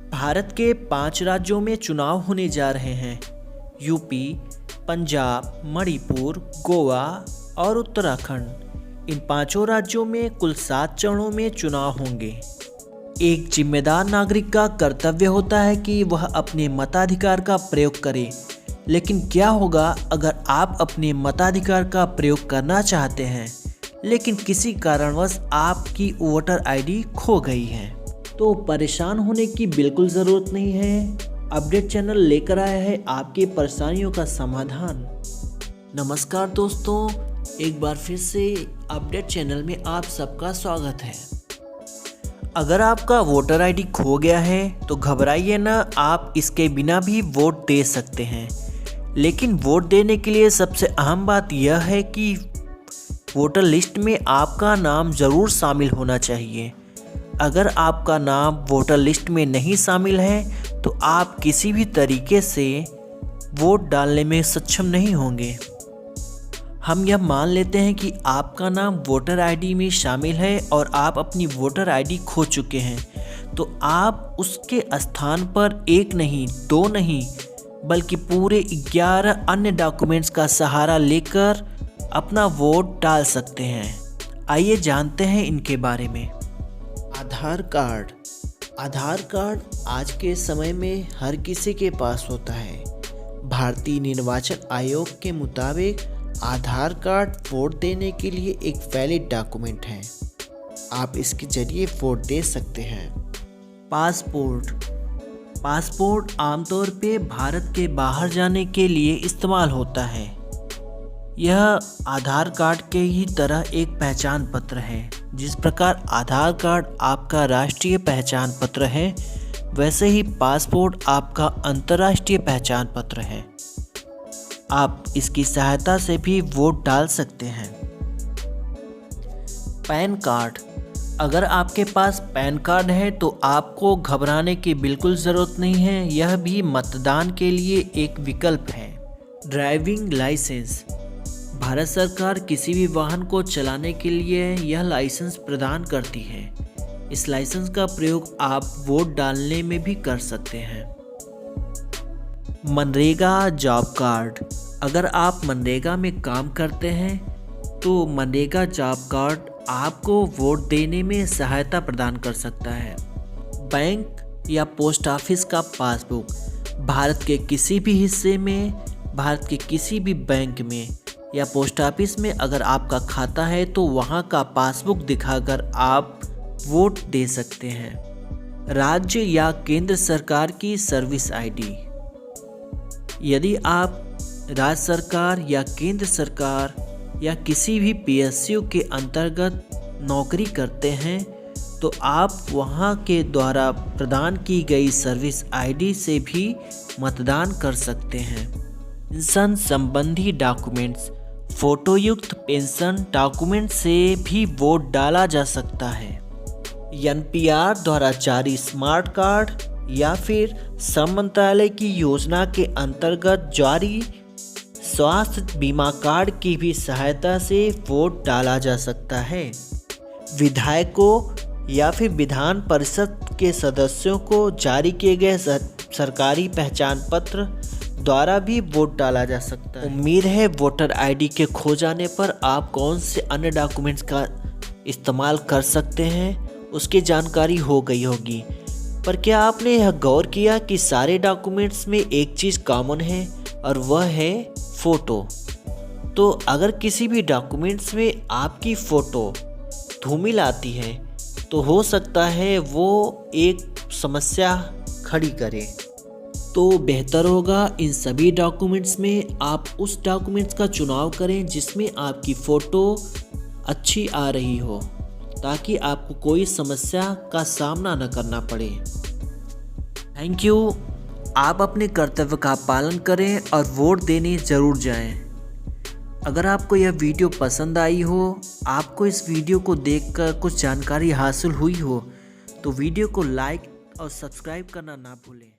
भारत के 5 राज्यों में चुनाव होने जा रहे हैं। यूपी, पंजाब, मणिपुर, गोवा और उत्तराखंड। इन 5 राज्यों में कुल 7 चरणों में चुनाव होंगे। एक जिम्मेदार नागरिक का कर्तव्य होता है कि वह अपने मताधिकार का प्रयोग करे। लेकिन क्या होगा अगर आप अपने मताधिकार का प्रयोग करना चाहते हैं लेकिन किसी कारणवश आपकी वोटर आईडी खो गई है? तो परेशान होने की बिल्कुल ज़रूरत नहीं है। अपडेट चैनल लेकर आया है आपकी परेशानियों का समाधान। नमस्कार दोस्तों, एक बार फिर से अपडेट चैनल में आप सबका स्वागत है। अगर आपका वोटर आईडी खो गया है तो घबराइए ना, आप इसके बिना भी वोट दे सकते हैं। लेकिन वोट देने के लिए सबसे अहम बात यह है कि वोटर लिस्ट में आपका नाम ज़रूर शामिल होना चाहिए। अगर आपका नाम वोटर लिस्ट में नहीं शामिल है तो आप किसी भी तरीके से वोट डालने में सक्षम नहीं होंगे। हम यह मान लेते हैं कि आपका नाम वोटर आईडी में शामिल है और आप अपनी वोटर आईडी खो चुके हैं, तो आप उसके स्थान पर एक नहीं, 2 नहीं, बल्कि पूरे 11 अन्य डॉक्यूमेंट्स का सहारा लेकर अपना वोट डाल सकते हैं। आइए जानते हैं इनके बारे में। आधार कार्ड। आधार कार्ड आज के समय में हर किसी के पास होता है। भारतीय निर्वाचन आयोग के मुताबिक आधार कार्ड वोट देने के लिए एक वैलिड डॉक्यूमेंट है। आप इसके जरिए वोट दे सकते हैं। पासपोर्ट। पासपोर्ट आमतौर पे भारत के बाहर जाने के लिए इस्तेमाल होता है। यह आधार कार्ड के ही तरह एक पहचान पत्र है। जिस प्रकार आधार कार्ड आपका राष्ट्रीय पहचान पत्र है, वैसे ही पासपोर्ट आपका अंतर्राष्ट्रीय पहचान पत्र है। आप इसकी सहायता से भी वोट डाल सकते हैं। Pan card. अगर आपके पास पैन कार्ड है तो आपको घबराने की बिल्कुल ज़रूरत नहीं है। यह भी मतदान के लिए एक विकल्प है। Driving licence. भारत सरकार किसी भी वाहन को चलाने के लिए यह लाइसेंस प्रदान करती है। इस लाइसेंस का प्रयोग आप वोट डालने में भी कर सकते हैं। MNREGA job card. अगर आप मनरेगा में काम करते हैं तो मनरेगा जॉब कार्ड आपको वोट देने में सहायता प्रदान कर सकता है। बैंक या पोस्ट ऑफिस का पासबुक। भारत के किसी भी हिस्से में, भारत के किसी भी बैंक में या पोस्ट ऑफिस में अगर आपका खाता है तो वहाँ का पासबुक दिखाकर आप वोट दे सकते हैं। राज्य या केंद्र सरकार की सर्विस आईडी। यदि आप राज्य सरकार या केंद्र सरकार या किसी भी पीएसयू के अंतर्गत नौकरी करते हैं तो आप वहाँ के द्वारा प्रदान की गई सर्विस आईडी से भी मतदान कर सकते हैं। पेंशन संबंधी डॉक्यूमेंट्स। फोटोयुक्त पेंशन डॉक्यूमेंट से भी वोट डाला जा सकता है। एनपीआर द्वारा जारी स्मार्ट कार्ड या फिर श्रम मंत्रालय की योजना के अंतर्गत जारी स्वास्थ्य बीमा कार्ड की भी सहायता से वोट डाला जा सकता है। विधायकों या फिर विधान परिषद के सदस्यों को जारी किए गए सरकारी पहचान पत्र द्वारा भी वोट डाला जा सकता है। उम्मीद है वोटर आईडी के खो जाने पर आप कौन से अन्य डॉक्यूमेंट्स का इस्तेमाल कर सकते हैं उसकी जानकारी हो गई होगी। पर क्या आपने यह गौर किया कि सारे डॉक्यूमेंट्स में एक चीज़ कॉमन है और वह है फ़ोटो। तो अगर किसी भी डॉक्यूमेंट्स में आपकी फ़ोटो धूमिल आती है तो हो सकता है वो एक समस्या खड़ी करे। तो बेहतर होगा इन सभी डॉक्यूमेंट्स में आप उस डॉक्यूमेंट्स का चुनाव करें जिसमें आपकी फ़ोटो अच्छी आ रही हो, ताकि आपको कोई समस्या का सामना न करना पड़े। Thank you. आप अपने कर्तव्य का पालन करें और वोट देने ज़रूर जाएं। अगर आपको यह वीडियो पसंद आई हो, आपको इस वीडियो को देखकर कुछ जानकारी हासिल हुई हो, तो वीडियो को लाइक और सब्सक्राइब करना ना भूलें।